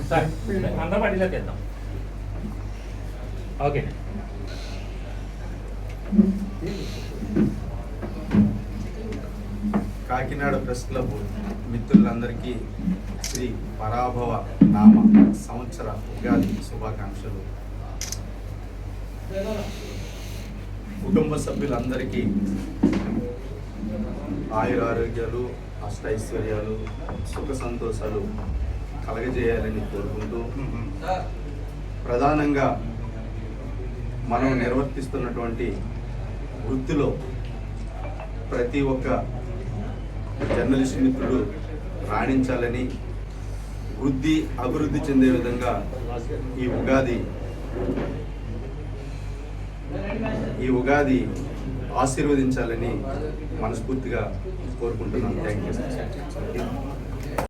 Sir అందరం పార్టీలోకి వెళ్దాం. ఓకే. కాకినాడ ప్రెస్ క్లబ్ మిత్రులందరికీ శ్రీ పరాభవ నామ సంవత్సర ఉగాది శుభాకాంక్షలు. కుటుంబ సభ్యులందరికీ ఆయురారోగ్యాలు, అష్టైశ్వర్యాలు, సుఖ సంతోషాలు కలగజేయాలని కోరుకుంటూ, ప్రధానంగా మనం నిర్వర్తిస్తున్నటువంటి వృత్తిలో ప్రతి ఒక్క జర్నలిస్ట్ మిత్రుడు రాణించాలని, అభివృద్ధి చెందే విధంగా ఈ ఉగాది ఆశీర్వదించాలని మనస్ఫూర్తిగా కోరుకుంటున్నాను. Thank you.